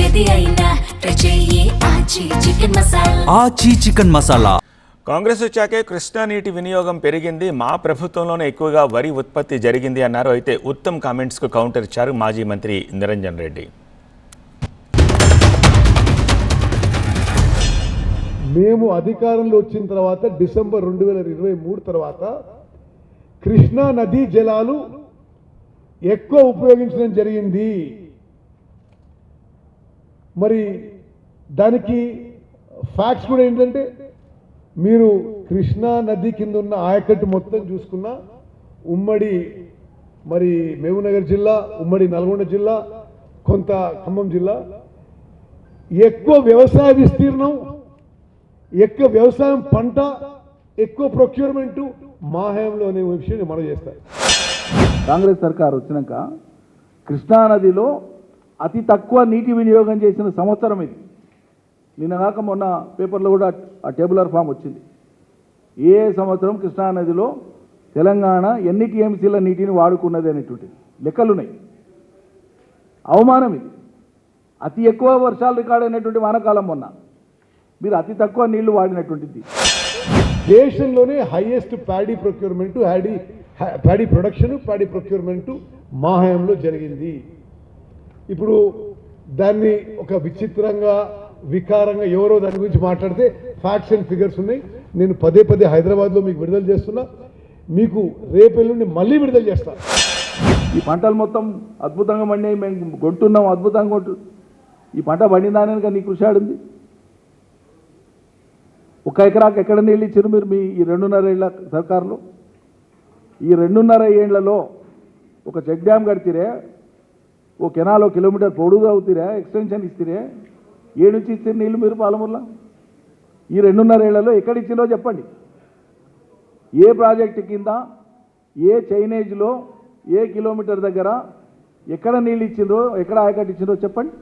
ఏది అయినా రుచి ఆచి చికెన్ మసాలా. ఆచి చికెన్ మసాలా. కాంగ్రెస్ వచ్చాకే కృష్ణా నీటి వినియోగం పెరిగింది, మా ప్రభుత్వంలోనే ఎక్కువగా వరి ఉత్పత్తి జరిగింది అన్నారు. అయితే ఉత్తమ్ కామెంట్స్కు కౌంటర్ ఇచ్చారు మాజీ మంత్రి నిరంజన్ రెడ్డి. మేము అధికారంలో వచ్చిన తర్వాత డిసెంబర్ 2023 తర్వాత కృష్ణా నదీ జలాలు ఎక్కువ ఉపయోగించడం జరిగింది. మరి దానికి ఫ్యాక్ట్స్ కూడా ఏంటంటే, మీరు కృష్ణా నది కింద ఉన్న ఆయకట్టు మొత్తం చూసుకున్నా ఉమ్మడి మరి మహబూబ్నగర్ జిల్లా, ఉమ్మడి నల్గొండ జిల్లా, కొంత ఖమ్మం జిల్లా ఎక్కువ వ్యవసాయ విస్తీర్ణం, ఎక్కువ వ్యవసాయం పంట, ఎక్కువ ప్రొక్యూర్మెంట్ మా హయాంలో అనే విషయాన్ని మనం చేస్తారు. కాంగ్రెస్ సర్కార్ వచ్చినాక కృష్ణానదిలో అతి తక్కువ నీటి వినియోగం చేసిన సంవత్సరం ఇది. నిన్నగాక మొన్న పేపర్లో కూడా ఆ టేబులర్ ఫామ్ వచ్చింది. ఏ సంవత్సరం కృష్ణానదిలో తెలంగాణ ఎన్ని టీఎంసీల నీటిని వాడుకున్నది అనేటువంటిది లెక్కలున్నాయి. అవమానం ఇది. అతి ఎక్కువ వర్షాలు రికార్డ్ అయినటువంటి వానాకాలం మొన్న, మీరు అతి తక్కువ నీళ్లు వాడినటువంటిది. దేశంలోనే highest paddy procurement, paddy production, paddy procurement మా హయాంలో జరిగింది. ఇప్పుడు దాన్ని ఒక విచిత్రంగా, వికారంగా ఎవరో దాని గురించి మాట్లాడితే ఫ్యాక్ట్స్ అండ్ ఫిగర్స్ ఉన్నాయి. నేను పదే పదే హైదరాబాద్లో మీకు విడుదల చేస్తున్నా, మీకు రేపెల్లుండి మళ్ళీ విడుదల చేస్తాను. ఈ పంటలు మొత్తం అద్భుతంగా పండినాయి, మేము కొంటున్నాం, అద్భుతంగా కొంటు. ఈ పంట పండిందానే నీ కృషి ఆడింది. ఒక ఎకరాకు ఎక్కడ నీళ్ళు ఇచ్చారు మీరు మీ ఈ 2.5 ఏళ్ల సర్కారులో? ఈ 2.5 ఏళ్లలో ఒక చెక్ డ్యామ్ కడితేరే, ఓ కెనాల్ 1 కిలోమీటర్ పొడుగు అవుతారే, ఎక్స్టెన్షన్ ఇస్తారే, ఏ నుంచి ఇస్తారు నీళ్ళు మీరు పాలమూరులో? ఈ 2.5 ఏళ్లలో ఎక్కడ ఇచ్చిందో చెప్పండి. ఏ ప్రాజెక్టు కింద, ఏ చైనేజ్లో, ఏ కిలోమీటర్ దగ్గర ఎక్కడ నీళ్ళు ఇచ్చిండ్రో, ఎక్కడ ఆయకట్టు ఇచ్చిండ్రో చెప్పండి.